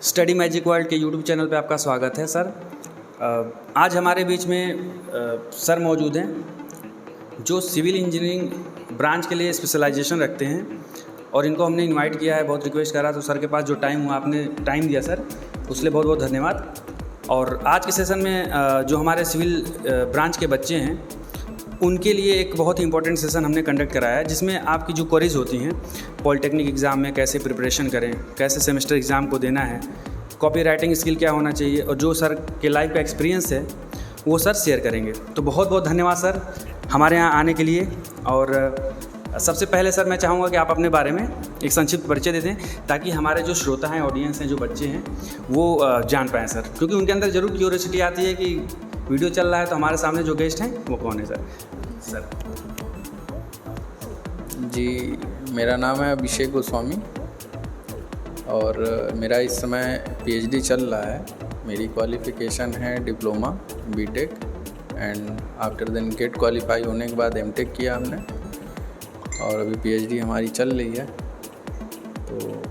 Study magic world के YouTube channel पे आपका स्वागत है सर। आज हमारे बीच में सर मौजूद हैं जो सिविल इंजीनियरिंग ब्रांच के लिए स्पेशलाइजेशन रखते हैं और इनको हमने इनवाइट किया है, बहुत रिक्वेस्ट करा तो सर के पास जो टाइम हुआ आपने टाइम दिया सर, उसके लिए बहुत बहुत धन्यवाद। और आज के सेशन में जो हमारे सिविल ब्रांच के बच्चे हैं उनके लिए एक बहुत ही इंपॉर्टेंट सेशन हमने कंडक्ट कराया है, जिसमें आपकी जो क्वेरीज होती हैं पॉलिटेक्निक एग्ज़ाम में कैसे प्रिपरेशन करें, कैसे सेमेस्टर एग्ज़ाम को देना है, कॉपी राइटिंग स्किल क्या होना चाहिए, और जो सर के लाइफ का एक्सपीरियंस है वो सर शेयर करेंगे। तो बहुत बहुत धन्यवाद सर हमारे यहाँ आने के लिए। और सबसे पहले सर मैं चाहूँगा कि आप अपने बारे में एक संक्षिप्त परिचय दे दें ताकि हमारे जो श्रोता हैं, ऑडियंस हैं, जो बच्चे हैं वो जान पाएँ सर, क्योंकि उनके अंदर ज़रूर क्यूरियोसिटी आती है कि वीडियो चल रहा है तो हमारे सामने जो गेस्ट हैं वो कौन है सर। जी, मेरा नाम है अभिषेक गोस्वामी और मेरा इस समय पीएचडी चल रहा है। मेरी क्वालिफ़िकेशन है diploma BTech and after then GATE qualify होने के बाद एमटेक किया हमने और अभी पीएचडी हमारी चल रही है। तो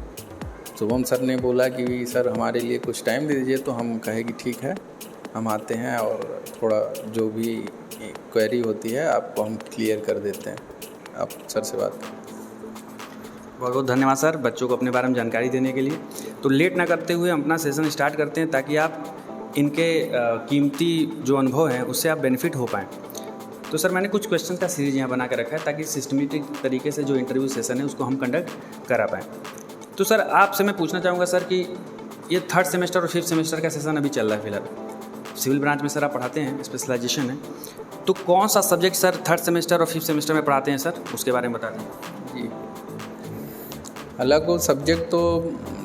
शुभम सर ने बोला कि सर हमारे लिए कुछ टाइम दे दीजिए, तो हम कहे कि ठीक है, हम आते हैं और थोड़ा जो भी क्वेरी होती है आपको हम क्लियर कर देते हैं। आप सर से बात करें। बहुत बहुत धन्यवाद सर बच्चों को अपने बारे में जानकारी देने के लिए। तो लेट ना करते हुए हम अपना सेशन स्टार्ट करते हैं ताकि आप इनके कीमती जो अनुभव हैं उससे आप बेनिफिट हो पाएँ। तो सर मैंने कुछ क्वेश्चन का सीरीज यहाँ बना कर रखा है ताकि सिस्टमेटिक तरीके से जो इंटरव्यू सेशन है उसको हम कंडक्ट करा पाएँ। तो सर आपसे मैं पूछना चाहूँगा सर कि ये थर्ड सेमेस्टर और फिफ्थ सेमेस्टर का सेशन अभी चल रहा है फिलहाल, सिविल ब्रांच में सर आप पढ़ाते हैं, स्पेशलाइजेशन है, तो कौन सा सब्जेक्ट सर थर्ड सेमेस्टर और फिफ्थ सेमेस्टर में पढ़ाते हैं सर, उसके बारे में बता दें। जी, हालांकि सब्जेक्ट तो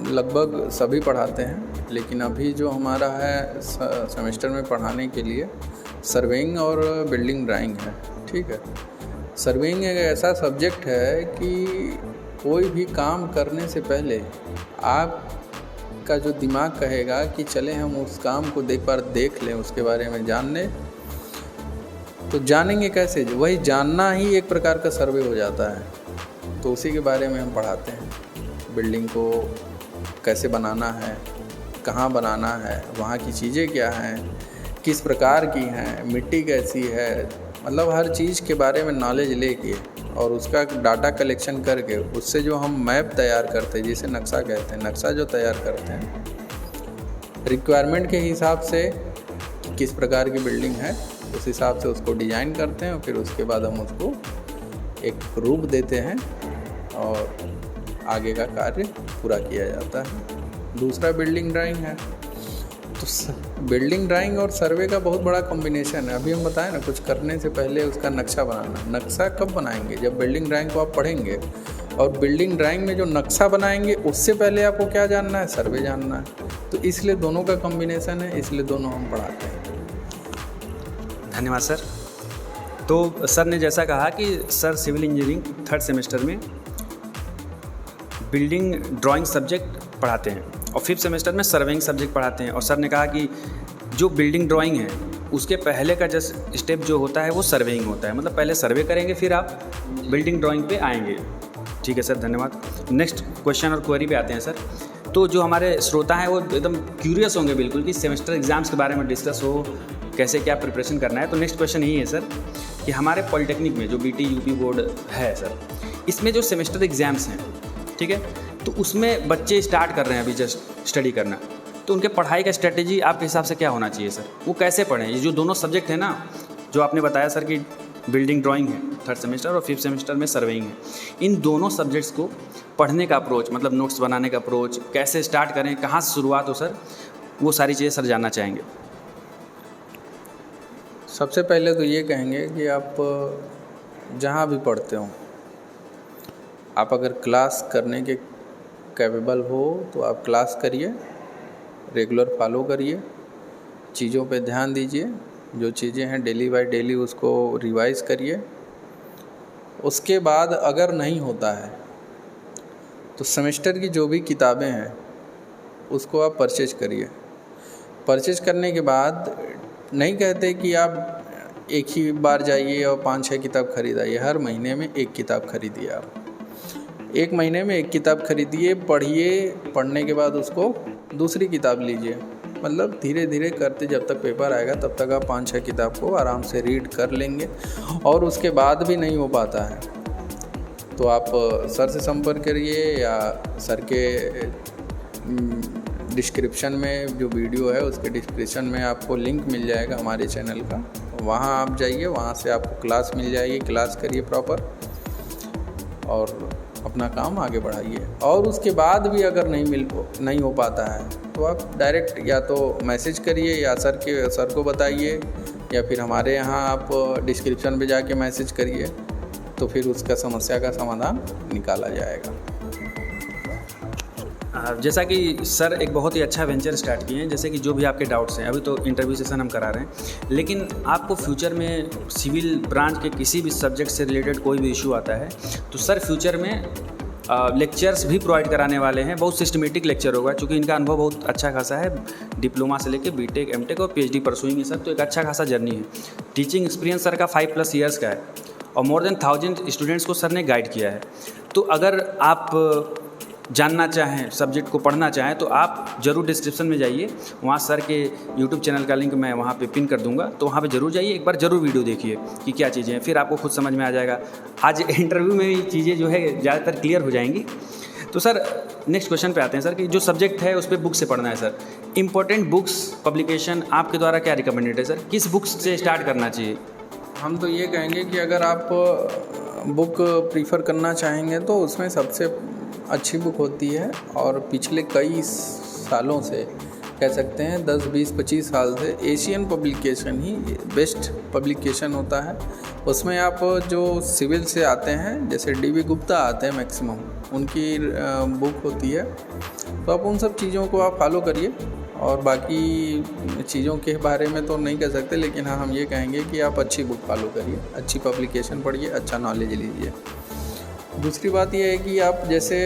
लगभग सभी पढ़ाते हैं, लेकिन अभी जो हमारा है सेमेस्टर में पढ़ाने के लिए सर्वेइंग और बिल्डिंग ड्राइंग है। ठीक है, सर्वेइंग एक ऐसा सब्जेक्ट है कि कोई भी काम करने से पहले आपका जो दिमाग कहेगा कि चले हम उस काम को देख लें, उसके बारे में जान लें, तो जानेंगे कैसे, वही जानना ही एक प्रकार का सर्वे हो जाता है। तो उसी के बारे में हम पढ़ाते हैं। बिल्डिंग को कैसे बनाना है, कहाँ बनाना है, वहाँ की चीज़ें क्या हैं, किस प्रकार की हैं, मिट्टी कैसी है, मतलब हर चीज़ के बारे में नॉलेज लेके और उसका डाटा कलेक्शन करके उससे जो हम मैप तैयार करते हैं, जिसे नक्शा कहते हैं, नक्शा जो तैयार करते हैं रिक्वायरमेंट के हिसाब से किस प्रकार की बिल्डिंग है उस हिसाब से उसको डिज़ाइन करते हैं और फिर उसके बाद हम उसको एक रूप देते हैं और आगे का कार्य पूरा किया जाता है। दूसरा बिल्डिंग ड्राइंग है। तो बिल्डिंग ड्राइंग और सर्वे का बहुत बड़ा कॉम्बिनेशन है। अभी हम बताएं ना, कुछ करने से पहले उसका नक्शा बनाना। नक्शा कब बनाएंगे? जब बिल्डिंग ड्राइंग को आप पढ़ेंगे, और बिल्डिंग ड्राइंग में जो नक्शा बनाएंगे उससे पहले आपको क्या जानना है? सर्वे जानना है। तो इसलिए दोनों का कॉम्बिनेशन है, इसलिए दोनों हम पढ़ाते हैं। धन्यवाद सर। तो सर ने जैसा कहा कि sir civil engineering third semester में बिल्डिंग ड्राइंग सब्जेक्ट पढ़ाते हैं और फिफ्थ सेमेस्टर में सर्वेइंग सब्जेक्ट पढ़ाते हैं। और सर ने कहा कि जो बिल्डिंग ड्राइंग है उसके पहले का जस्ट स्टेप जो होता है वो सर्वेइंग होता है, मतलब पहले सर्वे करेंगे फिर आप बिल्डिंग ड्राइंग पे आएंगे। ठीक है सर, धन्यवाद। नेक्स्ट क्वेश्चन और क्वेरी पे आते हैं सर। तो जो हमारे श्रोता हैं वो एकदम क्यूरियस होंगे बिल्कुल कि सेमेस्टर एग्जाम्स के बारे में डिस्कस हो, कैसे क्या प्रिपरेशन करना है। तो नेक्स्ट क्वेश्चन यही है सर कि हमारे पॉलिटेक्निक में जो बीटी यूपी बोर्ड है सर, इसमें जो सेमेस्टर एग्ज़ाम्स हैं, ठीक है, तो उसमें बच्चे स्टार्ट कर रहे हैं अभी जस्ट स्टडी करना, तो उनके पढ़ाई का स्ट्रेटेजी आपके हिसाब से क्या होना चाहिए सर? वो कैसे पढ़ें? ये जो दोनों सब्जेक्ट है ना, जो आपने बताया सर कि बिल्डिंग ड्राइंग है थर्ड सेमेस्टर और फिफ्थ सेमेस्टर में सर्वेइंग है, इन दोनों सब्जेक्ट्स को पढ़ने का अप्रोच, मतलब नोट्स बनाने का अप्रोच कैसे स्टार्ट करें, कहाँ से शुरुआत हो सर, वो सारी चीज़ें सर जानना चाहेंगे। सबसे पहले तो ये कहेंगे कि आप जहाँ भी पढ़ते हो, आप अगर क्लास करने के कैपेबल हो तो आप क्लास करिए, रेगुलर फॉलो करिए, चीज़ों पे ध्यान दीजिए, जो चीज़ें हैं डेली बाय डेली उसको रिवाइज़ करिए। उसके बाद अगर नहीं होता है तो सेमेस्टर की जो भी किताबें हैं उसको आप परचेज करिए। परचेज करने के बाद नहीं कहते कि आप एक ही बार जाइए और 5-6 किताब खरीदाइए, हर महीने में एक किताब खरीदिए। आप 1 महीने में 1 किताब खरीदिए, पढ़िए, पढ़ने के बाद उसको दूसरी किताब लीजिए। मतलब धीरे धीरे करते जब तक पेपर आएगा तब तक आप 5-6 किताब को आराम से रीड कर लेंगे। और उसके बाद भी नहीं हो पाता है तो आप सर से संपर्क करिए, या सर के डिस्क्रिप्शन में जो वीडियो है उसके डिस्क्रिप्शन में आपको लिंक मिल जाएगा हमारे चैनल का, वहाँ आप जाइए, वहाँ से आपको क्लास मिल जाएगी, क्लास करिए प्रॉपर और अपना काम आगे बढ़ाइए। और उसके बाद भी अगर नहीं हो पाता है तो आप डायरेक्ट या तो मैसेज करिए या सर को बताइए, या फिर हमारे यहाँ आप डिस्क्रिप्शन पे जाके मैसेज करिए, तो फिर उसका समस्या का समाधान निकाला जाएगा। जैसा कि सर एक बहुत ही अच्छा वेंचर स्टार्ट किए हैं, जैसे कि जो भी आपके डाउट्स हैं, अभी तो इंटरव्यू सेशन हम करा रहे हैं, लेकिन आपको फ्यूचर में सिविल ब्रांच के किसी भी सब्जेक्ट से रिलेटेड कोई भी इशू आता है तो सर फ्यूचर में लेक्चर्स भी प्रोवाइड कराने वाले हैं। बहुत सिस्टमेटिक लेक्चर होगा, क्योंकि इनका अनुभव बहुत अच्छा खासा है, डिप्लोमा से लेकर बीटेक, एमटेक और पीएचडी परसुइंग है सर, तो एक अच्छा खासा जर्नी है। टीचिंग एक्सपीरियंस सर का 5+ ईयर्स का है और मोर देन 1000 स्टूडेंट्स को सर ने गाइड किया है। तो अगर आप जानना चाहें, सब्जेक्ट को पढ़ना चाहें, तो आप ज़रूर डिस्क्रिप्शन में जाइए, वहाँ सर के यूट्यूब चैनल का लिंक मैं वहाँ पे पिन कर दूंगा, तो वहाँ पे ज़रूर जाइए, एक बार ज़रूर वीडियो देखिए कि क्या चीज़ें हैं, फिर आपको खुद समझ में आ जाएगा। आज इंटरव्यू में भी चीज़ें जो है ज़्यादातर क्लियर हो जाएंगी। तो सर नेक्स्ट क्वेश्चन पे आते हैं सर, कि जो सब्जेक्ट है उस पर बुक से पढ़ना है सर, इंपॉर्टेंट बुक्स पब्लिकेशन आपके द्वारा क्या रिकमेंडेड है सर, किस बुक्स से स्टार्ट करना चाहिए? हम तो ये कहेंगे कि अगर आप बुक प्रीफर करना चाहेंगे तो उसमें सबसे अच्छी बुक होती है, और पिछले कई सालों से कह सकते हैं 10, 20, 25 साल से एशियन पब्लिकेशन ही बेस्ट पब्लिकेशन होता है। उसमें आप जो सिविल से आते हैं, जैसे डीवी गुप्ता आते हैं मैक्सिमम, उनकी बुक होती है, तो आप उन सब चीज़ों को आप फॉलो करिए। और बाकी चीज़ों के बारे में तो नहीं कह सकते, लेकिन हाँ हम ये कहेंगे कि आप अच्छी बुक फॉलो करिए, अच्छी पब्लिकेशन पढ़िए, अच्छा नॉलेज लीजिए। दूसरी बात यह है कि आप जैसे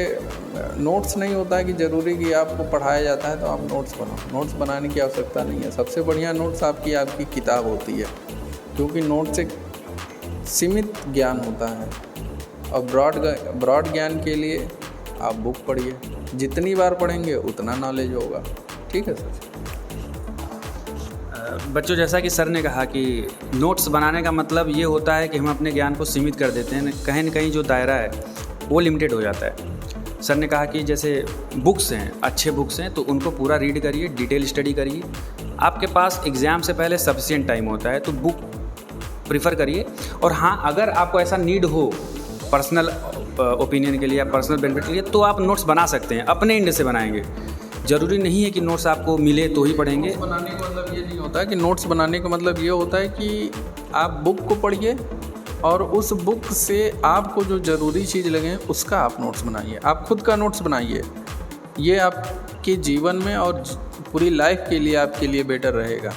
नोट्स नहीं होता है कि ज़रूरी कि आपको पढ़ाया जाता है तो आप नोट्स बनाओ, नोट्स बनाने की आवश्यकता नहीं है। सबसे बढ़िया नोट्स आपकी किताब होती है, क्योंकि नोट्स एक सीमित ज्ञान होता है, और ब्रॉड ज्ञान के लिए आप बुक पढ़िए, जितनी बार पढ़ेंगे उतना नॉलेज होगा। ठीक है सर। बच्चों, जैसा कि सर ने कहा कि नोट्स बनाने का मतलब ये होता है कि हम अपने ज्ञान को सीमित कर देते हैं, कहीं न कहीं जो दायरा है वो लिमिटेड हो जाता है। सर ने कहा कि जैसे बुक्स हैं, अच्छे बुक्स हैं, तो उनको पूरा रीड करिए, डिटेल स्टडी करिए। आपके पास एग्ज़ाम से पहले सफिशिएंट टाइम होता है, तो बुक प्रीफर करिए। और हाँ, अगर आपको ऐसा नीड हो पर्सनल ओपिनियन के लिए या पर्सनल बेनिफिट के लिए, तो आप नोट्स बना सकते हैं, अपने इंड से बनाएंगे। ज़रूरी नहीं है कि नोट्स आपको मिले तो ही पढ़ेंगे। नोट्स बनाने का मतलब ये नहीं होता है कि नोट्स बनाने का मतलब ये होता है कि आप बुक को पढ़िए और उस बुक से आपको जो ज़रूरी चीज़ लगे उसका आप नोट्स बनाइए, आप खुद का नोट्स बनाइए। ये आपके जीवन में और पूरी लाइफ के लिए आपके लिए बेटर रहेगा।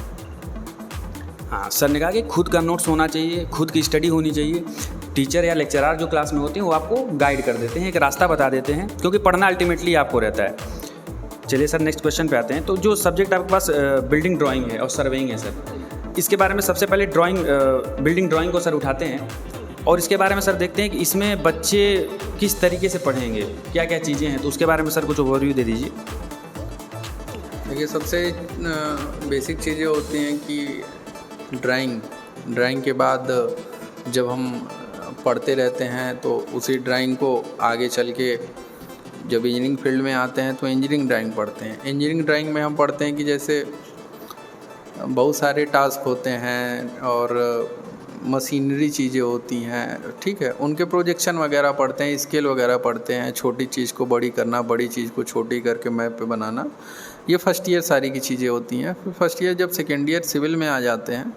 हाँ, सर ने कहा कि खुद का नोट्स होना चाहिए, खुद की स्टडी होनी चाहिए। टीचर या लेक्चरार जो क्लास में होते हैं वो आपको गाइड कर देते हैं, एक रास्ता बता देते हैं, क्योंकि पढ़ना अल्टीमेटली आपको रहता है। चलिए सर नेक्स्ट क्वेश्चन पे आते हैं। तो जो सब्जेक्ट आपके पास बिल्डिंग ड्राइंग है और सर्वेइंग है सर, इसके बारे में सबसे पहले बिल्डिंग ड्राइंग को सर उठाते हैं और इसके बारे में सर देखते हैं कि इसमें बच्चे किस तरीके से पढ़ेंगे, क्या क्या चीज़ें हैं, तो उसके बारे में सर कुछ ओवरव्यू दे दीजिए। देखिए, सबसे बेसिक चीज़ें होती हैं कि ड्राइंग के बाद जब हम पढ़ते रहते हैं तो उसी ड्राइंग को आगे चल के जब इंजीनियरिंग फील्ड में आते हैं तो इंजीनियरिंग ड्राइंग पढ़ते हैं। इंजीनियरिंग ड्राइंग में हम पढ़ते हैं कि जैसे बहुत सारे टास्क होते हैं और मशीनरी चीज़ें होती हैं, ठीक है, उनके प्रोजेक्शन वगैरह पढ़ते हैं, स्केल वगैरह पढ़ते हैं, छोटी चीज़ को बड़ी करना, बड़ी चीज़ को छोटी करके मैप पे बनाना, ये फर्स्ट ईयर सारी की चीज़ें होती हैं। फिर फर्स्ट ईयर जब सेकेंड ईयर सिविल में आ जाते हैं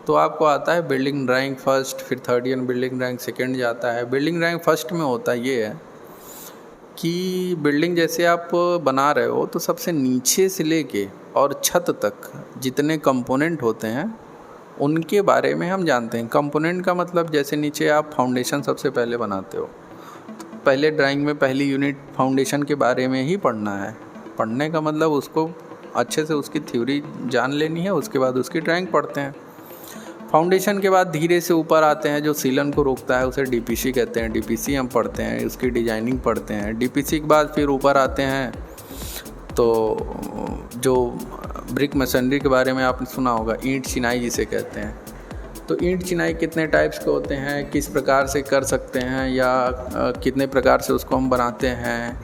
तो आपको आता है बिल्डिंग ड्राइंग फर्स्ट, फिर third year building drawing second जाता है। बिल्डिंग ड्राइंग फर्स्ट में होता ये है कि बिल्डिंग जैसे आप बना रहे हो तो सबसे नीचे से लेके और छत तक जितने कंपोनेंट होते हैं उनके बारे में हम जानते हैं। कंपोनेंट का मतलब जैसे नीचे आप फाउंडेशन सबसे पहले बनाते हो, तो पहले ड्राइंग में पहली यूनिट फाउंडेशन के बारे में ही पढ़ना है। पढ़ने का मतलब उसको अच्छे से उसकी थ्योरी जान लेनी है, उसके बाद उसकी ड्राइंग पढ़ते हैं। फाउंडेशन के बाद धीरे से ऊपर आते हैं, जो सीलन को रोकता है उसे डीपीसी कहते हैं। डीपीसी हम पढ़ते हैं, उसकी डिजाइनिंग पढ़ते हैं। डीपीसी के बाद फिर ऊपर आते हैं तो जो ब्रिक मशीनरी के बारे में आपने सुना होगा, ईंट चिनाई जिसे कहते हैं। तो ईंट चिनाई कितने टाइप्स के होते हैं, किस प्रकार से कर सकते हैं, या कितने प्रकार से उसको हम बनाते हैं,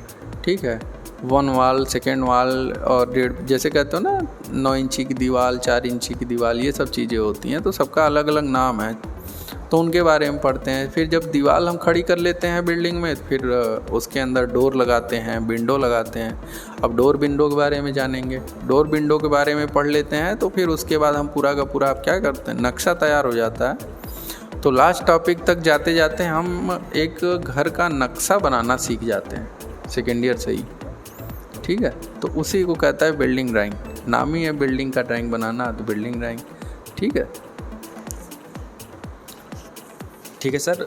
ठीक है। 1 वाल, 2nd वाल और 1.5, जैसे कहते हो ना 9 इंची की दीवार, 4 इंची की दीवार, ये सब चीज़ें होती हैं। तो सबका अलग अलग नाम है, तो उनके बारे में पढ़ते हैं। फिर जब दीवार हम खड़ी कर लेते हैं बिल्डिंग में, फिर उसके अंदर डोर लगाते हैं, विंडो लगाते हैं। अब डोर विंडो के बारे में जानेंगे। डोर विंडो के बारे में पढ़ लेते हैं तो फिर उसके बाद हम पूरा का पूरा क्या करते हैं, नक्शा तैयार हो जाता है। तो लास्ट टॉपिक तक जाते जाते हम एक घर का नक्शा बनाना सीख जाते हैं 2nd ईयर से ही, ठीक है। तो उसी को कहता है बिल्डिंग ड्राइंग। नाम ही है बिल्डिंग का ड्राइंग बनाना, तो बिल्डिंग ड्राइंग, ठीक है। ठीक है सर,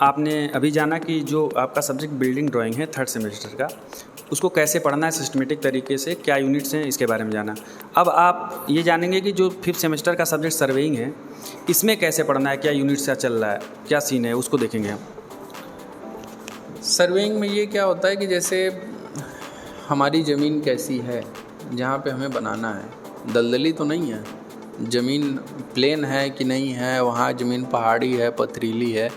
आपने अभी जाना कि जो आपका सब्जेक्ट बिल्डिंग ड्राइंग है 3rd सेमेस्टर का, उसको कैसे पढ़ना है सिस्टमेटिक तरीके से, क्या यूनिट्स हैं, इसके बारे में जाना। अब आप ये जानेंगे कि जो 5th सेमेस्टर का सब्जेक्ट सर्वेइंग है, इसमें कैसे पढ़ना है, क्या यूनिट्स क्या चल रहा है, क्या सीन है, उसको देखेंगे हम। सर्वेइंग में ये क्या होता है कि जैसे हमारी ज़मीन कैसी है, जहाँ पे हमें बनाना है, दलदली तो नहीं है, ज़मीन प्लेन है कि नहीं है, वहाँ ज़मीन पहाड़ी है, पथरीली है,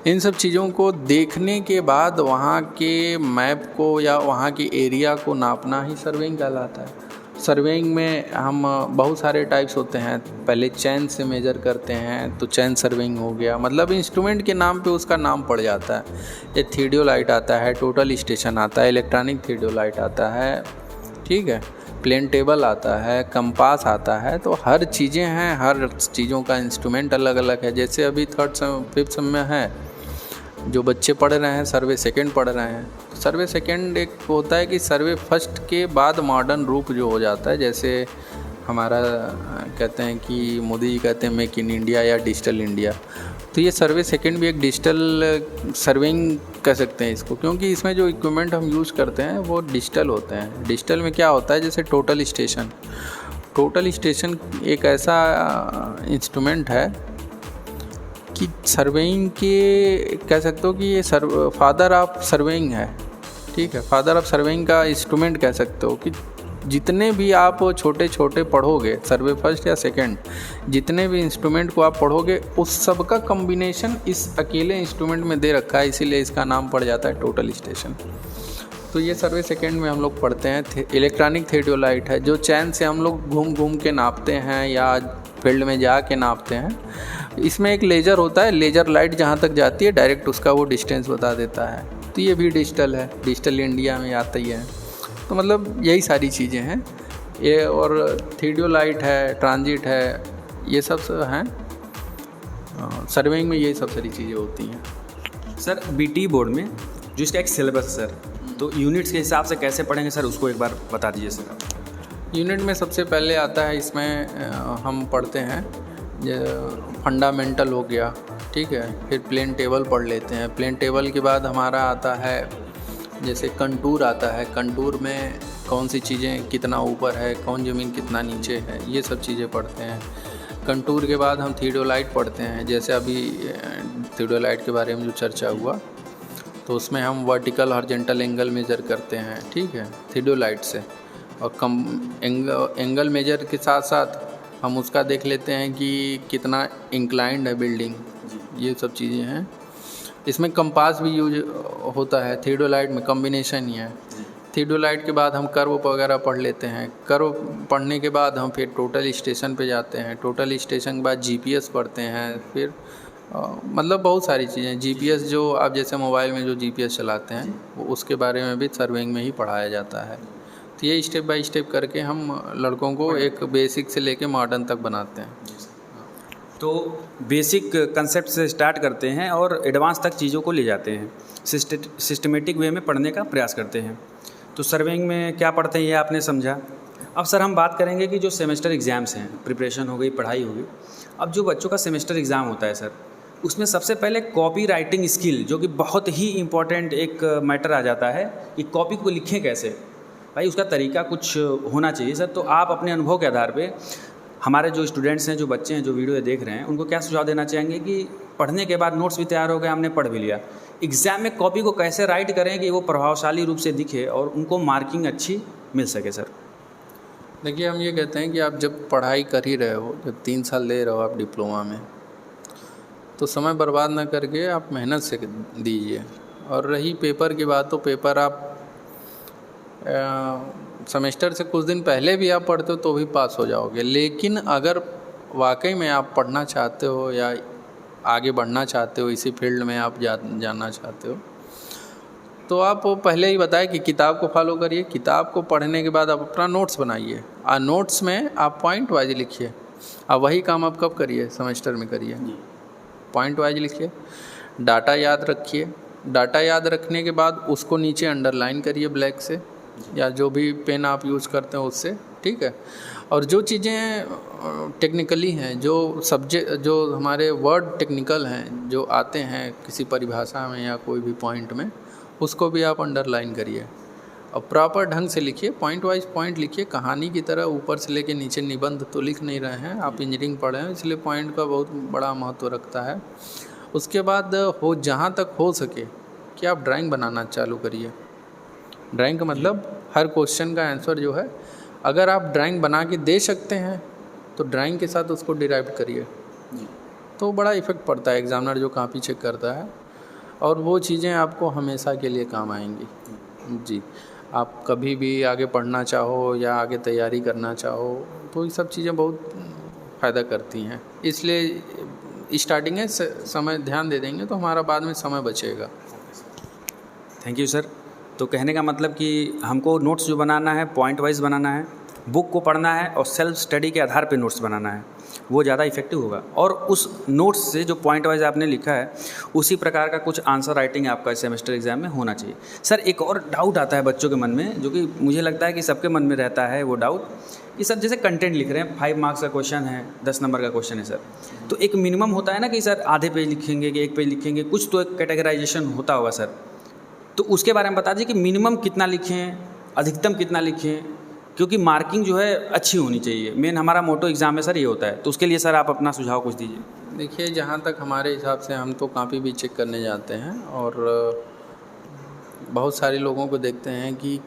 इन सब चीज़ों को देखने के बाद वहाँ के मैप को या वहाँ के एरिया को नापना ही सर्वेइंग कहलाता है। सर्वेइंग में हम बहुत सारे टाइप्स होते हैं। पहले चैन से मेजर करते हैं तो चैन सर्वेइंग हो गया, मतलब इंस्ट्रूमेंट के नाम पे उसका नाम पड़ जाता है। ये थियोडोलाइट आता है, टोटल स्टेशन आता है, इलेक्ट्रॉनिक थियोडोलाइट आता है, ठीक है, प्लेन टेबल आता है, कंपास आता है। तो हर चीज़ें हैं, हर चीज़ों का इंस्ट्रूमेंट अलग अलग है। जैसे अभी 5th सेम में है, जो बच्चे पढ़ रहे हैं सर्वे 2nd पढ़ रहे हैं। सर्वे 2nd एक होता है कि सर्वे 1st के बाद मॉडर्न रूप जो हो जाता है, जैसे हमारा कहते हैं कि मोदी जी कहते हैं मेक इन इंडिया या डिजिटल इंडिया। तो ये सर्वे 2nd भी एक डिजिटल सर्वेइंग कह सकते हैं इसको, क्योंकि इसमें जो इक्विपमेंट हम यूज़ करते हैं वो डिजिटल होते हैं। डिजिटल में क्या होता है, जैसे टोटल स्टेशन एक ऐसा इंस्ट्रूमेंट है कि सर्वेइंग के कह सकते हो कि ये फादर ऑफ सर्वेइंग है, ठीक है। फादर ऑफ सर्वेइंग का इंस्ट्रूमेंट कह सकते हो कि जितने भी आप छोटे छोटे पढ़ोगे, सर्वे 1st या 2nd, जितने भी इंस्ट्रूमेंट को आप पढ़ोगे उस सब का कम्बिनेशन इस अकेले इंस्ट्रूमेंट में दे रखा है, इसीलिए इसका नाम पड़ जाता है टोटल स्टेशन। तो ये सर्वे 2nd में हम लोग पढ़ते हैं। इलेक्ट्रॉनिक थियोडोलाइट है, जो चैन से हम लोग घूम घूम के नापते हैं या फील्ड में जा के नापते हैं। इसमें एक लेजर होता है, लेजर लाइट जहाँ तक जाती है डायरेक्ट उसका वो डिस्टेंस बता देता है। तो ये भी डिजिटल है, डिजिटल इंडिया में आता ही है। तो मतलब यही सारी चीज़ें हैं ये, और थियोडोलाइट है, ट्रांजिट है, ये सब हैं सर्वेइंग में, यही सब सारी चीज़ें होती हैं। सर बीटी बोर्ड में जो इसका एक सिलेबस सर, तो यूनिट्स के हिसाब से कैसे पढ़ेंगे सर, उसको एक बार बता दीजिए सर। यूनिट में सबसे पहले आता है, इसमें हम पढ़ते हैं फंडामेंटल हो गया, ठीक है। फिर प्लेन टेबल पढ़ लेते हैं। प्लेन टेबल के बाद हमारा आता है जैसे कंटूर आता है। कंटूर में कौन सी चीज़ें कितना ऊपर है, कौन ज़मीन कितना नीचे है, ये सब चीज़ें पढ़ते हैं। कंटूर के बाद हम थियोडोलाइट पढ़ते हैं। जैसे अभी थियोडोलाइट के बारे में जो चर्चा हुआ, तो उसमें हम वर्टिकल हॉरिजॉन्टल एंगल मेज़र करते हैं, ठीक है, थियोडोलाइट से। और एंगल मेजर के साथ साथ हम उसका देख लेते हैं कि कितना इंक्लाइंड है बिल्डिंग, ये सब चीज़ें हैं। इसमें कंपास भी यूज होता है। थियोडोलाइट में कॉम्बिनेशन ही है। थियोडोलाइट के बाद हम कर्व वगैरह पढ़ लेते हैं। कर्व पढ़ने के बाद हम फिर टोटल स्टेशन पे जाते हैं। टोटल स्टेशन के बाद जीपीएस पढ़ते हैं। फिर मतलब बहुत सारी चीज़ें, जीपीएस जो आप जैसे मोबाइल में जो जीपीएस चलाते हैं वो उसके बारे में भी सर्वेइंग में ही पढ़ाया जाता है। तो ये स्टेप बाय स्टेप करके हम लड़कों को एक बेसिक से लेके मॉडर्न तक बनाते हैं। तो बेसिक कंसेप्ट से स्टार्ट करते हैं और एडवांस तक चीज़ों को ले जाते हैं, सिस्टमेटिक वे में पढ़ने का प्रयास करते हैं। तो सर्वेइंग में क्या पढ़ते हैं ये आपने समझा। अब सर हम बात करेंगे कि जो सेमेस्टर एग्ज़ाम्स हैं, प्रिपरेशन हो गई, पढ़ाई हो गई। अब जो बच्चों का सेमेस्टर एग्ज़ाम होता है सर, उसमें सबसे पहले कॉपी राइटिंग स्किल, जो कि बहुत ही इम्पॉर्टेंट एक मैटर आ जाता है कि कॉपी को लिखें कैसे, भाई उसका तरीका कुछ होना चाहिए सर। तो आप अपने अनुभव के आधार पे हमारे जो स्टूडेंट्स हैं, जो बच्चे हैं, जो वीडियो देख रहे हैं, उनको क्या सुझाव देना चाहेंगे कि पढ़ने के बाद नोट्स भी तैयार हो गए, हमने पढ़ भी लिया, एग्ज़ाम में कॉपी को कैसे राइट करें कि वो प्रभावशाली रूप से दिखे और उनको मार्किंग अच्छी मिल सके सर? देखिए, हम ये कहते हैं कि आप जब पढ़ाई कर ही रहे हो, जब 3 साल दे रहे हो आप डिप्लोमा में, तो समय बर्बाद ना करके आप मेहनत से दीजिए। और रही पेपर की बात, तो पेपर आप सेमेस्टर से कुछ दिन पहले भी आप पढ़ते हो तो भी पास हो जाओगे। लेकिन अगर वाकई में आप पढ़ना चाहते हो या आगे बढ़ना चाहते हो, इसी फील्ड में आप जानना चाहते हो, तो आप पहले ही बताया कि किताब को फॉलो करिए। किताब को पढ़ने के बाद आप अपना नोट्स बनाइए और नोट्स में आप पॉइंट वाइज लिखिए। अब वही काम आप कब करिए? सेमेस्टर में करिए। पॉइंट वाइज लिखिए, डाटा याद रखिए। डाटा याद रखने के बाद उसको नीचे अंडरलाइन करिए ब्लैक से या जो भी पेन आप यूज़ करते हैं उससे, ठीक है। और जो चीज़ें टेक्निकली हैं, जो सब्जेक्ट, जो हमारे वर्ड टेक्निकल हैं, जो आते हैं किसी परिभाषा में या कोई भी पॉइंट में, उसको भी आप अंडरलाइन करिए और प्रॉपर ढंग से लिखिए। पॉइंट वाइज पॉइंट लिखिए, कहानी की तरह ऊपर से लेके नीचे निबंध तो लिख नहीं रहे हैं। आप इंजीनियरिंग पढ़े हैं, इसलिए पॉइंट का बहुत बड़ा महत्व रखता है। उसके बाद जहाँ तक हो सके कि आप ड्राइंग बनाना चालू करिए। ड्राइंग का मतलब हर क्वेश्चन का आंसर जो है, अगर आप ड्राइंग बना के दे सकते हैं तो ड्राइंग के साथ उसको डिराइव करिए, तो बड़ा इफ़ेक्ट पड़ता है एग्जामिनर जो कॉपी चेक करता है, और वो चीज़ें आपको हमेशा के लिए काम आएंगी। जी, आप कभी भी आगे पढ़ना चाहो या आगे तैयारी करना चाहो तो ये सब चीज़ें बहुत फ़ायदा करती हैं। इसलिए स्टार्टिंग में समय ध्यान दे देंगे तो हमारा बाद में समय बचेगा। Thank you sir. तो कहने का मतलब कि हमको नोट्स जो बनाना है पॉइंट वाइज बनाना है, बुक को पढ़ना है और सेल्फ स्टडी के आधार पे नोट्स बनाना है, वो ज़्यादा इफेक्टिव होगा। और उस नोट्स से जो पॉइंट वाइज आपने लिखा है उसी प्रकार का कुछ आंसर राइटिंग आपका सेमेस्टर एग्जाम में होना चाहिए। सर, एक और डाउट आता है बच्चों के मन में, जो कि मुझे लगता है कि सबके मन में रहता है वो डाउट, कि सर जैसे कंटेंट लिख रहे हैं, 5 मार्क्स का क्वेश्चन है, 10 नंबर का क्वेश्चन है सर, तो एक मिनिमम होता है ना कि सर आधे पेज लिखेंगे कि 1 पेज लिखेंगे, कुछ तो एक कैटेगराइजेशन होता होगा सर, तो उसके बारे में बता दीजिए कि मिनिमम कितना लिखें, अधिकतम कितना लिखें, क्योंकि मार्किंग जो है अच्छी होनी चाहिए। मेन हमारा मोटो एग्ज़ाम में सर ये होता है, तो उसके लिए सर आप अपना सुझाव कुछ दीजिए। देखिए, जहाँ तक हमारे हिसाब से, हम तो कॉपी भी चेक करने जाते हैं और बहुत सारे लोगों को देखते हैं कि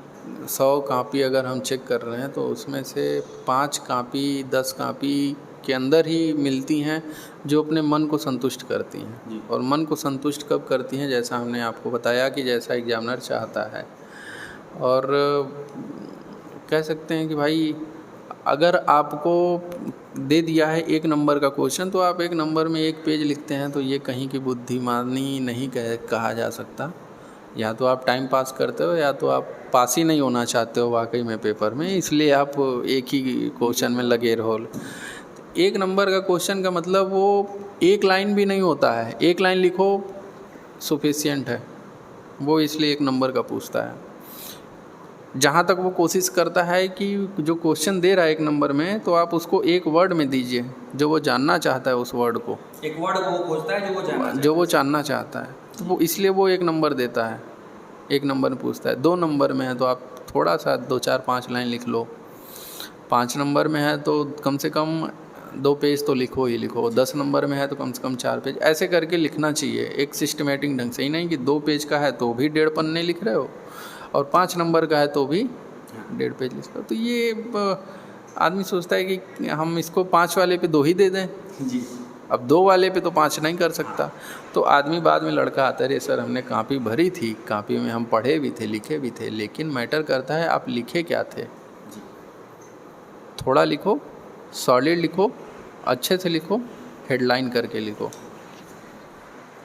100 कॉपी अगर हम चेक कर रहे हैं तो उसमें से 5 कॉपी 10 कॉपी के अंदर ही मिलती हैं जो अपने मन को संतुष्ट करती हैं। और मन को संतुष्ट कब करती हैं? जैसा हमने आपको बताया कि जैसा एग्जामिनर चाहता है। और कह सकते हैं कि भाई अगर आपको दे दिया है 1 नंबर का क्वेश्चन तो आप 1 नंबर में 1 पेज लिखते हैं, तो ये कहीं की बुद्धिमानी नहीं कहा जा सकता। या तो आप टाइम पास करते हो या तो आप पास ही नहीं होना चाहते हो वाकई में पेपर में, इसलिए आप एक ही क्वेश्चन में लगे रहो। 1 नंबर का क्वेश्चन का मतलब वो 1 लाइन भी नहीं होता है, 1 लाइन लिखो सफिशिएंट है, वो इसलिए 1 नंबर का पूछता है। जहाँ तक वो कोशिश करता है कि जो क्वेश्चन दे रहा है 1 नंबर में, तो आप उसको 1 वर्ड में दीजिए जो वो जानना चाहता है, उस वर्ड को, एक वर्ड को वो खोजता है जो वो जानना चाहता है, तो वो इसलिए वो 1 नंबर देता है, 1 नंबर में पूछता है। 2 नंबर में है तो आप थोड़ा सा 2 4 5 लाइन लिख लो। 5 नंबर में है तो कम से कम 2 पेज तो लिखो ही लिखो। 10 नंबर में है तो कम से कम 4 पेज, ऐसे करके लिखना चाहिए एक सिस्टमेटिक ढंग से। ही नहीं कि 2 पेज का है तो भी 1.5 पन्ने लिख रहे हो और 5 नंबर का है तो भी 1.5 पेज लिख रहे हो। तो ये आदमी सोचता है कि हम इसको 5 वाले पे 2 ही दे दें जी, अब 2 वाले पे तो 5 नहीं कर सकता। तो आदमी बाद में लड़का आता है, अरे सर हमने कॉपी भरी थी, कॉपी में हम पढ़े भी थे, लिखे भी थे, लेकिन मैटर करता है आप लिखे क्या थे। थोड़ा लिखो, सॉलिड लिखो, अच्छे से लिखो, हेडलाइन करके लिखो।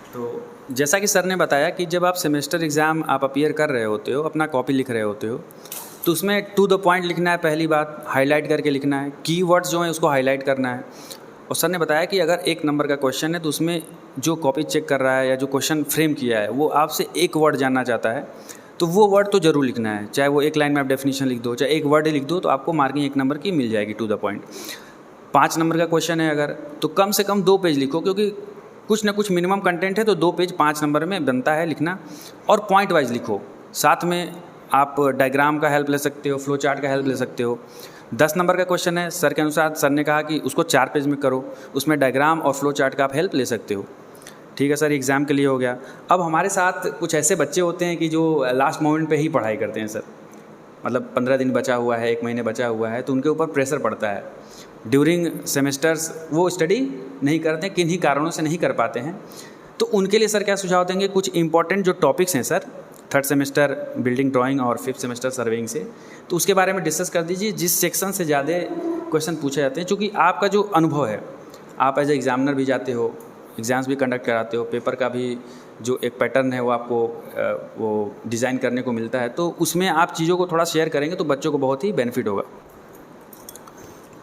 तो जैसा कि सर ने बताया कि जब आप सेमेस्टर एग्ज़ाम आप अपीयर कर रहे होते हो, अपना कॉपी लिख रहे होते हो, तो उसमें टू द पॉइंट लिखना है, पहली बात हाईलाइट करके लिखना है, कीवर्ड्स जो हैं उसको हाईलाइट करना है। और सर ने बताया कि अगर 1 नंबर का क्वेश्चन है तो उसमें जो कॉपी चेक कर रहा है या जो क्वेश्चन फ्रेम किया है वो आपसे 1 वर्ड जानना चाहता है, तो वो वर्ड तो ज़रूर लिखना है, चाहे वो 1 लाइन में आप डेफिनेशन लिख दो, चाहे 1 वर्ड ही लिख दो, तो आपको मार्किंग 1 नंबर की मिल जाएगी टू द पॉइंट। 5 नंबर का क्वेश्चन है अगर, तो कम से कम 2 पेज लिखो, क्योंकि कुछ ना कुछ मिनिमम कंटेंट है, तो 2 पेज 5 नंबर में बनता है लिखना। और पॉइंट वाइज लिखो, साथ में आप डायग्राम का हेल्प ले सकते हो, फ्लो चार्ट का हेल्प ले सकते हो। 10 नंबर का क्वेश्चन है, सर के अनुसार सर ने कहा कि उसको 4 पेज में करो, उसमें डायग्राम और फ्लो चार्ट का आप हेल्प ले सकते हो। ठीक है सर, एग्ज़ाम के लिए हो गया। अब हमारे साथ कुछ ऐसे बच्चे होते हैं कि जो लास्ट मोमेंट पे ही पढ़ाई करते हैं सर, मतलब 15 दिन बचा हुआ है, 1 महीने बचा हुआ है, तो उनके ऊपर प्रेशर पड़ता है। ड्यूरिंग सेमेस्टर्स वो स्टडी नहीं करते, किन्हीं कारणों से नहीं कर पाते हैं। तो उनके लिए सर क्या सुझाव देंगे? कुछ इंपॉर्टेंट जो टॉपिक्स हैं sir 3rd semester building drawing और 5th सेमेस्टर सर्वेइंग से, तो उसके बारे में डिस्कस कर दीजिए, जिस सेक्शन से ज़्यादा क्वेश्चन पूछे जाते हैं। चूँकि आपका जो अनुभव है, आप एज ए एग्जामिनर भी जाते हो, एग्ज़ाम्स भी कंडक्ट कराते हो, पेपर का भी जो एक पैटर्न है वो आपको वो डिज़ाइन करने को मिलता है, तो उसमें आप चीज़ों को थोड़ा शेयर करेंगे तो बच्चों को बहुत ही बेनिफिट होगा।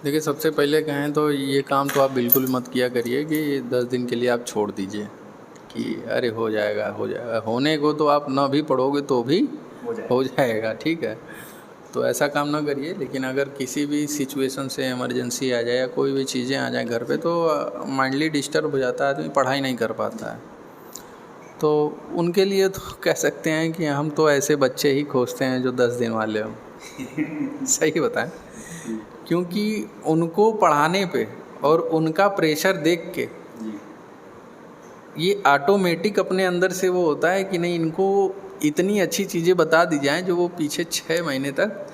देखिए, सबसे पहले कहें तो ये काम तो आप बिल्कुल मत किया करिए कि 10 दिन के लिए आप छोड़ दीजिए कि अरे हो जाएगा। होने को तो आप ना भी पढ़ोगे तो भी हो जाएगा, ठीक है। तो ऐसा काम ना करिए। लेकिन अगर किसी भी सिचुएशन से इमरजेंसी आ जाए या कोई भी चीज़ें आ जाए घर पे, तो माइंडली डिस्टर्ब हो जाता है, आदमी पढ़ाई नहीं कर पाता है। तो उनके लिए तो कह सकते हैं कि हम तो ऐसे बच्चे ही खोजते हैं जो 10 दिन वाले हों। सही बताएं, क्योंकि उनको पढ़ाने पे और उनका प्रेशर देख के ये ऑटोमेटिक अपने अंदर से वो होता है कि नहीं, इनको इतनी अच्छी चीज़ें बता दी जाएं जो वो पीछे 6 महीने तक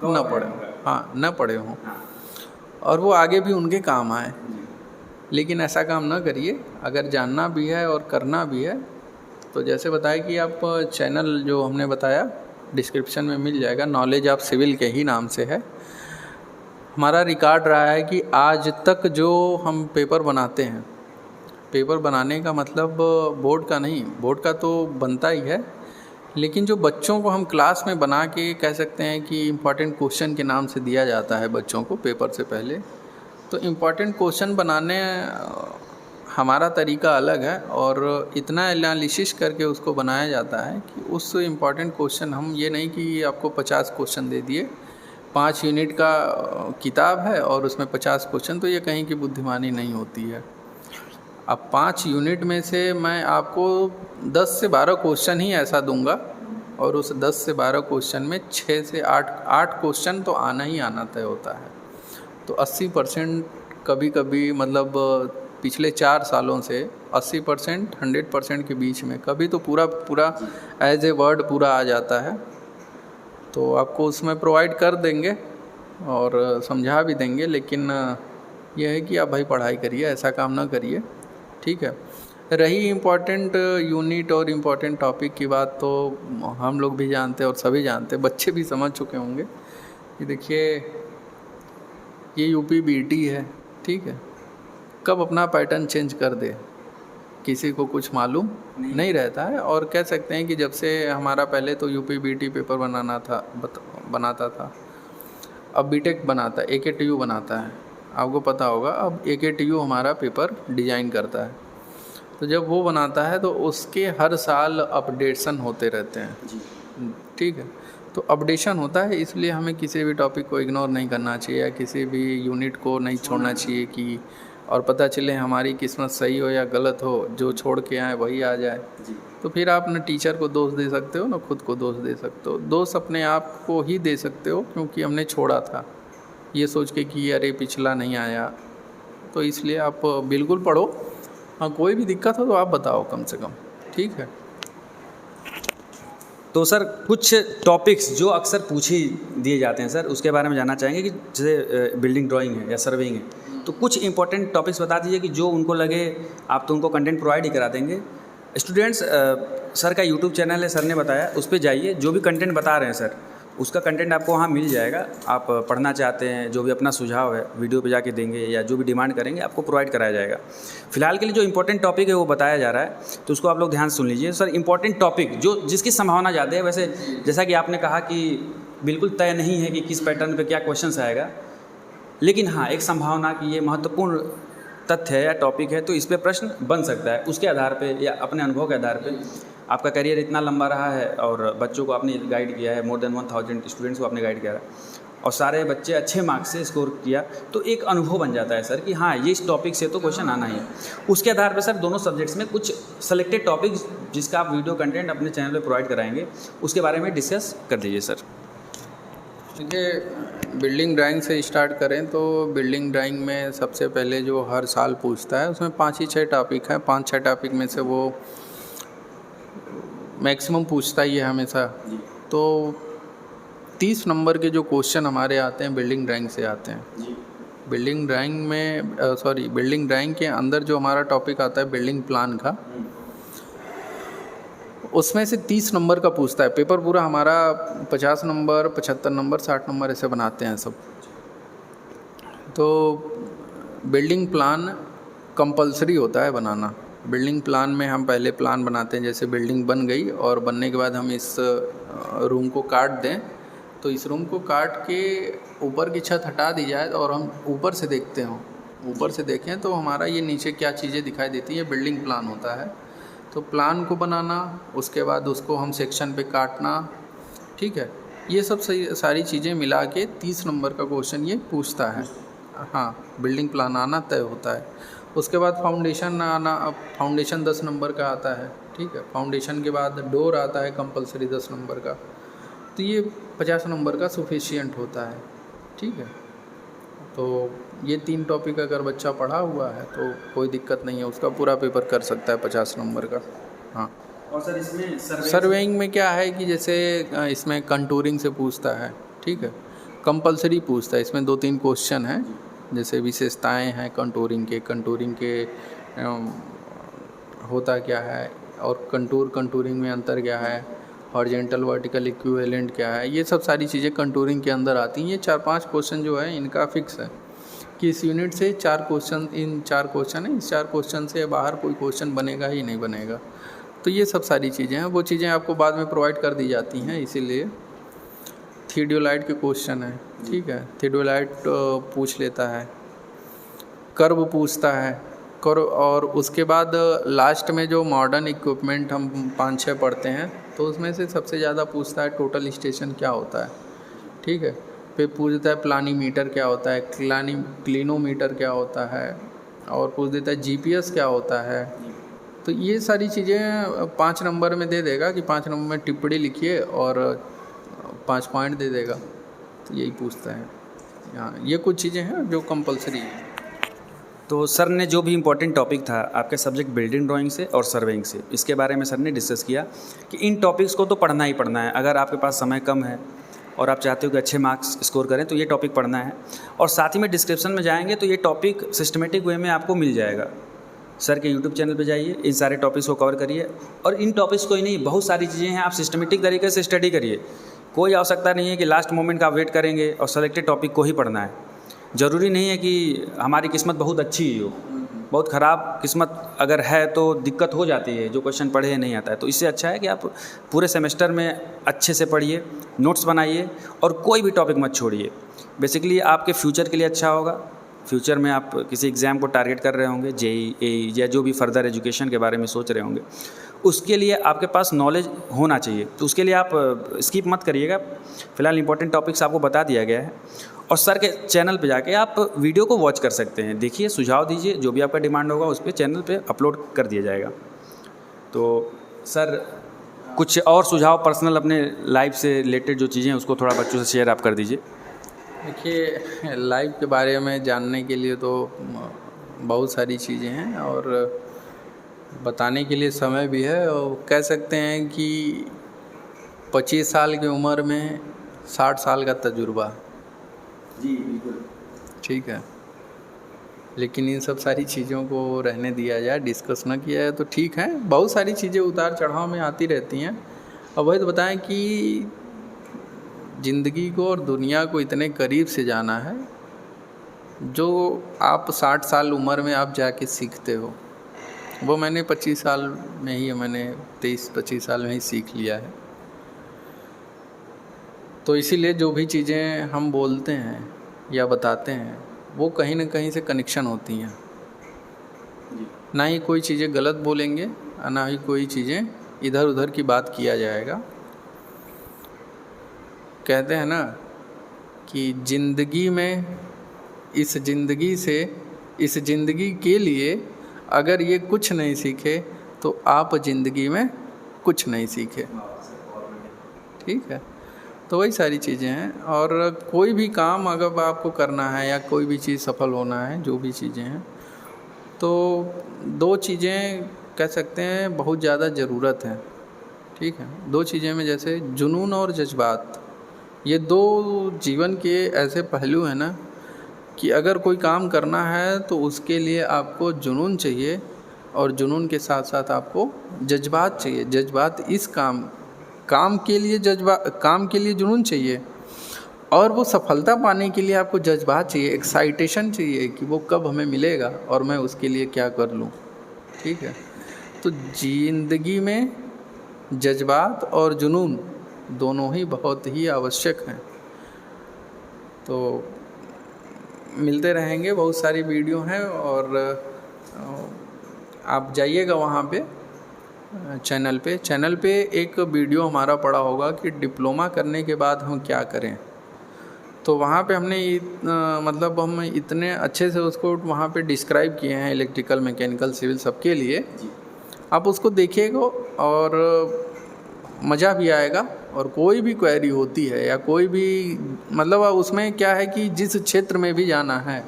ना पढ़े हों और वो आगे भी उनके काम आए। लेकिन ऐसा काम ना करिए। अगर जानना भी है और करना भी है तो जैसे बताया कि आप चैनल जो हमने बताया डिस्क्रिप्शन में मिल जाएगा, नॉलेज ऑफ सिविल के ही नाम से है। हमारा रिकॉर्ड रहा है कि आज तक जो हम पेपर बनाते हैं, पेपर बनाने का मतलब बोर्ड का नहीं, बोर्ड का तो बनता ही है, लेकिन जो बच्चों को हम क्लास में बना के कह सकते हैं कि इम्पॉर्टेंट क्वेश्चन के नाम से दिया जाता है बच्चों को पेपर से पहले, तो इम्पॉर्टेंट क्वेश्चन बनाने हमारा तरीका अलग है और इतना एनालिसिस करके उसको बनाया जाता है कि उस इम्पॉर्टेंट क्वेश्चन, हम ये नहीं कि आपको 50 क्वेश्चन दे दिए, 5 यूनिट का किताब है और उसमें 50 क्वेश्चन, तो ये कहीं की बुद्धिमानी नहीं होती है। अब 5 यूनिट में से मैं आपको 10 से 12 क्वेश्चन ही ऐसा दूंगा और उस 10 से 12 क्वेश्चन में 6 से 8 क्वेश्चन तो आना ही आना तय होता है। तो 80% कभी कभी, मतलब पिछले 4 सालों से 80% 100% के बीच में, कभी तो पूरा एज ए वर्ड पूरा आ जाता है। तो आपको उसमें प्रोवाइड कर देंगे और समझा भी देंगे, लेकिन यह है कि आप भाई पढ़ाई करिए, ऐसा काम ना करिए, ठीक है। रही इम्पॉर्टेंट यूनिट और इम्पॉर्टेंट टॉपिक की बात, तो हम लोग भी जानते हैं और सभी जानते हैं, बच्चे भी समझ चुके होंगे कि देखिए ये यूपी बीटी है, ठीक है, कब अपना पैटर्न चेंज कर दे किसी को कुछ मालूम नहीं रहता है। और कह सकते हैं कि जब से हमारा पहले तो यूपी बीटी पेपर बनाता था, अब बीटेक बनाता है, AKTU बनाता है, आपको पता होगा। अब AKTU हमारा पेपर डिज़ाइन करता है, तो जब वो बनाता है तो उसके हर साल अपडेशन होते रहते हैं, ठीक है। तो अपडेशन होता है, इसलिए हमें किसी भी टॉपिक को इग्नोर नहीं करना चाहिए या किसी भी यूनिट को नहीं छोड़ना चाहिए कि, और पता चले हमारी किस्मत सही हो या गलत हो, जो छोड़ के आए वही आ जाए। तो फिर आप न टीचर को दोष दे सकते हो, न खुद को दोष दे सकते हो। दोष अपने आप को ही दे सकते हो, क्योंकि हमने छोड़ा था ये सोच के कि अरे पिछला नहीं आया। तो इसलिए आप बिल्कुल पढ़ो। हाँ, कोई भी दिक्कत हो तो आप बताओ कम से कम, ठीक है। तो सर कुछ टॉपिक्स जो अक्सर पूछ ही दिए जाते हैं सर, उसके बारे में जानना चाहेंगे कि जैसे बिल्डिंग ड्राइंग है या सर्वेइंग है, तो कुछ इंपॉर्टेंट टॉपिक्स बता दीजिए कि जो उनको लगे आप तो उनको कंटेंट प्रोवाइड ही करा देंगे। स्टूडेंट्स, सर का यूट्यूब चैनल है, सर ने बताया, उस पर जाइए, जो भी कंटेंट बता रहे हैं सर उसका कंटेंट आपको वहाँ मिल जाएगा। आप पढ़ना चाहते हैं, जो भी अपना सुझाव है वीडियो पे जाके देंगे या जो भी डिमांड करेंगे आपको प्रोवाइड कराया जाएगा। फिलहाल के लिए जो इंपॉर्टेंट टॉपिक है वो बताया जा रहा है, तो उसको आप लोग ध्यान सुन लीजिए। सर इंपॉर्टेंट टॉपिक जो जिसकी संभावना ज़्यादा है, वैसे जैसा कि आपने कहा कि बिल्कुल तय नहीं है कि किस पैटर्न पर क्या क्वेश्चन आएगा, लेकिन हाँ एक संभावना कि ये महत्वपूर्ण तथ्य है या टॉपिक है, तो इस पर प्रश्न बन सकता है। उसके आधार पे या अपने अनुभव के आधार पे, आपका करियर इतना लंबा रहा है और बच्चों को आपने गाइड किया है, मोर देन 1000 स्टूडेंट्स को आपने गाइड किया है, और सारे बच्चे अच्छे मार्क्स से स्कोर किया, तो एक अनुभव बन जाता है सर कि हाँ ये इस टॉपिक से तो क्वेश्चन आना ही है। उसके आधार पर सर दोनों सब्जेक्ट्स में कुछ सेलेक्टेड टॉपिक्स जिसका आप वीडियो कंटेंट अपने चैनल पे प्रोवाइड कराएंगे, उसके बारे में डिस्कस कर दीजिए सर। देखिए, बिल्डिंग ड्राइंग से स्टार्ट करें तो बिल्डिंग ड्राइंग में सबसे पहले जो हर साल पूछता है उसमें 5 ही 6 टॉपिक हैं। 5-6 टॉपिक में से वो मैक्सिमम पूछता ही है हमेशा। तो 30 नंबर के जो क्वेश्चन हमारे आते हैं बिल्डिंग ड्राइंग से आते हैं। बिल्डिंग ड्राइंग के अंदर जो हमारा टॉपिक आता है बिल्डिंग प्लान का, उसमें से 30 नंबर का पूछता है। पेपर पूरा हमारा 50 नंबर, 75 नंबर, 60 नंबर ऐसे बनाते हैं सब। तो बिल्डिंग प्लान कंपलसरी होता है बनाना। बिल्डिंग प्लान में हम पहले प्लान बनाते हैं, जैसे बिल्डिंग बन गई और बनने के बाद हम इस रूम को काट दें, तो इस रूम को काट के ऊपर की छत हटा दी जाए और हम ऊपर से देखते हों, ऊपर से देखें तो हमारा ये नीचे क्या चीज़ें दिखाई देती हैं, बिल्डिंग प्लान होता है। तो प्लान को बनाना, उसके बाद उसको हम सेक्शन पे काटना, ठीक है, ये सब सारी चीज़ें मिला के 30 नंबर का क्वेश्चन ये पूछता है। हाँ, बिल्डिंग प्लान आना तय होता है। उसके बाद फाउंडेशन आना, अब फाउंडेशन 10 नंबर का आता है, ठीक है। फाउंडेशन के बाद डोर आता है कंपलसरी 10 नंबर का, तो ये 50 नंबर का सफिशिएंट होता है, ठीक है। तो ये 3 टॉपिक अगर बच्चा पढ़ा हुआ है तो कोई दिक्कत नहीं है, उसका पूरा पेपर कर सकता है 50 नंबर का। हाँ, और सर इसमें सर्वेइंग में क्या है कि जैसे इसमें कंटूरिंग से पूछता है, ठीक है, कंपलसरी पूछता है। इसमें 2-3 क्वेश्चन हैं, जैसे विशेषताएं हैं कंटूरिंग के होता क्या है, और कंटूरिंग में अंतर क्या है, हॉरिजॉन्टल वर्टिकल इक्विवेलेंट क्या है, ये सब सारी चीज़ें कंटूरिंग के अंदर आती हैं। ये 4-5 क्वेश्चन जो है इनका फिक्स है कि इस यूनिट से 4 क्वेश्चन, इन 4 क्वेश्चन है, इस 4 क्वेश्चन से बाहर कोई क्वेश्चन बनेगा ही नहीं बनेगा। तो ये सब सारी चीज़ें हैं, वो चीज़ें आपको बाद में प्रोवाइड कर दी जाती हैं। इसीलिए थियोडोलाइट के क्वेश्चन है, ठीक है, थियोडोलाइट पूछ लेता है, कर्व पूछता है, कर्व, और उसके बाद लास्ट में जो मॉडर्न इक्विपमेंट हम 5-6 पढ़ते हैं तो उसमें से सबसे ज़्यादा पूछता है टोटल स्टेशन क्या होता है, ठीक है। फिर पूछता है प्लानीमीटर क्या होता है, क्लिनोमीटर क्या होता है, और पूछ देता है जीपीएस क्या होता है। तो ये सारी चीज़ें 5 नंबर में दे देगा कि 5 नंबर में टिप्पणी लिखिए और 5 पॉइंट दे देगा, तो यही पूछता है। हाँ, ये कुछ चीज़ें हैं जो कंपलसरी हैं। तो सर ने जो भी इम्पोर्टेंट टॉपिक था आपके सब्जेक्ट बिल्डिंग ड्राइंग से और सर्वेइंग से, इसके बारे में सर ने डिस्कस किया कि इन टॉपिक्स को तो पढ़ना ही पढ़ना है। अगर आपके पास समय कम है और आप चाहते हो कि अच्छे मार्क्स स्कोर करें तो ये टॉपिक पढ़ना है, और साथ ही में डिस्क्रिप्शन में जाएंगे तो ये टॉपिक सिस्टमेटिक वे में आपको मिल जाएगा। सर के यूट्यूब चैनल पे जाइए, इन सारे टॉपिक्स को कवर करिए, और इन टॉपिक्स को ही नहीं, बहुत सारी चीज़ें हैं, आप सिस्टमेटिक तरीके से स्टडी करिए। कोई आवश्यकता नहीं है कि लास्ट मोमेंट का आप वेट करेंगे और सेलेक्टेड टॉपिक को ही पढ़ना है। ज़रूरी नहीं है कि हमारी किस्मत बहुत अच्छी ही हो, बहुत ख़राब किस्मत अगर है तो दिक्कत हो जाती है, जो क्वेश्चन पढ़े नहीं आता है। तो इससे अच्छा है कि आप पूरे सेमेस्टर में अच्छे से पढ़िए, नोट्स बनाइए और कोई भी टॉपिक मत छोड़िए। बेसिकली आपके फ्यूचर के लिए अच्छा होगा। फ्यूचर में आप किसी एग्ज़ाम को टारगेट कर रहे होंगे, जेईई, एई या जो भी फर्दर एजुकेशन के बारे में सोच रहे होंगे, उसके लिए आपके पास नॉलेज होना चाहिए। तो उसके लिए आप स्किप मत करिएगा। फ़िलहाल इंपॉर्टेंट टॉपिक्स आपको बता दिया गया है, और सर के चैनल पे जाके आप वीडियो को वॉच कर सकते हैं। देखिए, सुझाव दीजिए, जो भी आपका डिमांड होगा उस पर चैनल पे अपलोड कर दिया जाएगा। तो सर कुछ और सुझाव पर्सनल अपने लाइफ से रिलेटेड जो चीज़ें हैं उसको थोड़ा बच्चों से शेयर आप कर दीजिए। देखिए, लाइफ के बारे में जानने के लिए तो बहुत सारी चीज़ें हैं और बताने के लिए समय भी है, और कह सकते हैं कि 25 साल की उम्र में 60 साल का तजुर्बा। जी बिल्कुल, ठीक है, लेकिन इन सब सारी चीज़ों को रहने दिया जाए, डिस्कस ना किया जाए तो ठीक है। बहुत सारी चीज़ें उतार चढ़ाव में आती रहती हैं। अब वही तो बताएं कि ज़िंदगी को और दुनिया को इतने करीब से जाना है, जो आप 60 साल उम्र में आप जाके सीखते हो, वो मैंने 25 साल में ही, मैंने 23-25 साल में ही सीख लिया है। तो इसीलिए जो भी चीज़ें हम बोलते हैं या बताते हैं वो कहीं ना कहीं से कनेक्शन होती हैं। ना ही कोई चीज़ें गलत बोलेंगे, ना ही कोई चीज़ें इधर उधर की बात किया जाएगा। कहते हैं ना कि ज़िंदगी में इस ज़िंदगी के लिए अगर ये कुछ नहीं सीखे तो आप ज़िंदगी में कुछ नहीं सीखे। ठीक है, तो वही सारी चीज़ें हैं। और कोई भी काम अगर आपको करना है या कोई भी चीज़ सफल होना है, जो भी चीज़ें हैं, तो 2 चीज़ें कह सकते हैं बहुत ज़्यादा ज़रूरत है। ठीक है, 2 चीज़ें में जैसे जुनून और जज्बात, ये 2 जीवन के ऐसे पहलू हैं ना कि अगर कोई काम करना है तो उसके लिए आपको जुनून चाहिए और जुनून के साथ साथ आपको जज्बात चाहिए। जज्बात इस काम के लिए जुनून चाहिए, और वो सफलता पाने के लिए आपको जज्बात चाहिए, एक्साइटेशन चाहिए कि वो कब हमें मिलेगा और मैं उसके लिए क्या कर लूँ। ठीक है, तो ज़िंदगी में जज्बात और जुनून दोनों ही बहुत ही आवश्यक हैं। तो मिलते रहेंगे, बहुत सारी वीडियो हैं, और आप जाइएगा वहाँ पे चैनल पे एक वीडियो हमारा पड़ा होगा कि डिप्लोमा करने के बाद हम क्या करें। तो वहाँ पे हमने मतलब हम इतने अच्छे से उसको वहाँ पे डिस्क्राइब किए हैं, इलेक्ट्रिकल, मैकेनिकल, सिविल सबके लिए। आप उसको देखिएगा और मज़ा भी आएगा। और कोई भी क्वेरी होती है या कोई भी मतलब उसमें क्या है कि जिस क्षेत्र में भी जाना है,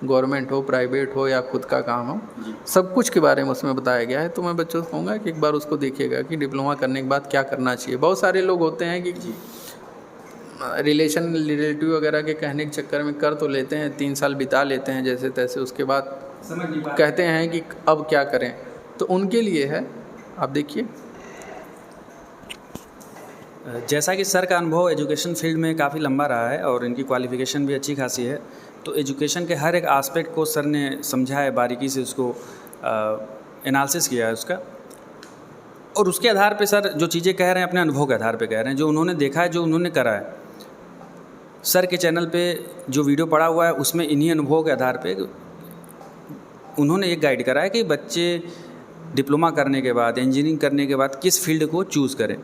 गवर्नमेंट हो, प्राइवेट हो या खुद का काम हो, सब कुछ के बारे में उसमें बताया गया है। तो मैं बच्चों से कहूँगा कि एक बार उसको देखिएगा कि डिप्लोमा करने के बाद क्या करना चाहिए। बहुत सारे लोग होते हैं कि रिलेटिव वगैरह के कहने के चक्कर में कर तो लेते हैं, 3 साल बिता लेते हैं जैसे तैसे, उसके बाद कहते हैं कि अब क्या करें। तो उनके लिए है, आप देखिए। जैसा कि सर का अनुभव एजुकेशन फील्ड में काफ़ी लंबा रहा है और इनकी क्वालिफ़िकेशन भी अच्छी खासी है, तो एजुकेशन के हर एक आस्पेक्ट को सर ने समझा है, बारीकी से उसको एनालिसिस किया है उसका, और उसके आधार पे सर जो चीज़ें कह रहे हैं अपने अनुभव के आधार पे कह रहे हैं, जो उन्होंने देखा है, जो उन्होंने करा है। सर के चैनल पे जो वीडियो पड़ा हुआ है उसमें इन्हीं अनुभव के आधार पे उन्होंने एक गाइड करा है कि बच्चे डिप्लोमा करने के बाद, इंजीनियरिंग करने के बाद किस फील्ड को चूज़ करें।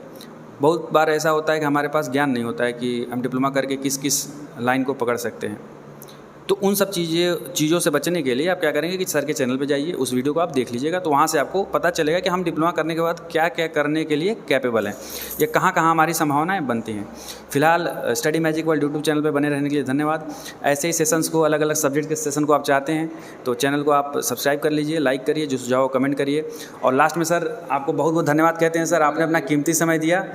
बहुत बार ऐसा होता है कि हमारे पास ज्ञान नहीं होता है कि हम डिप्लोमा करके किस किस लाइन को पकड़ सकते हैं। तो उन सब चीज़ों से बचने के लिए आप क्या करेंगे कि सर के चैनल पे जाइए, उस वीडियो को आप देख लीजिएगा, तो वहाँ से आपको पता चलेगा कि हम डिप्लोमा करने के बाद क्या क्या करने के लिए कैपेबल हैं, या कहाँ कहाँ हमारी संभावनाएं बनती हैं। फिलहाल study magic world YouTube channel पे बने रहने के लिए धन्यवाद। ऐसे ही सेशंस को, अलग अलग सब्जेक्ट के सेशन को आप चाहते हैं तो चैनल को आप सब्सक्राइब कर लीजिए, लाइक करिए, जो सुझाव कमेंट करिए। और लास्ट में सर आपको बहुत बहुत धन्यवाद कहते हैं सर, आपने अपना कीमती समय दिया।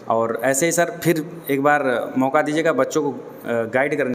और ऐसे ही सर फिर एक बार मौका दीजिएगा बच्चों को गाइड करने।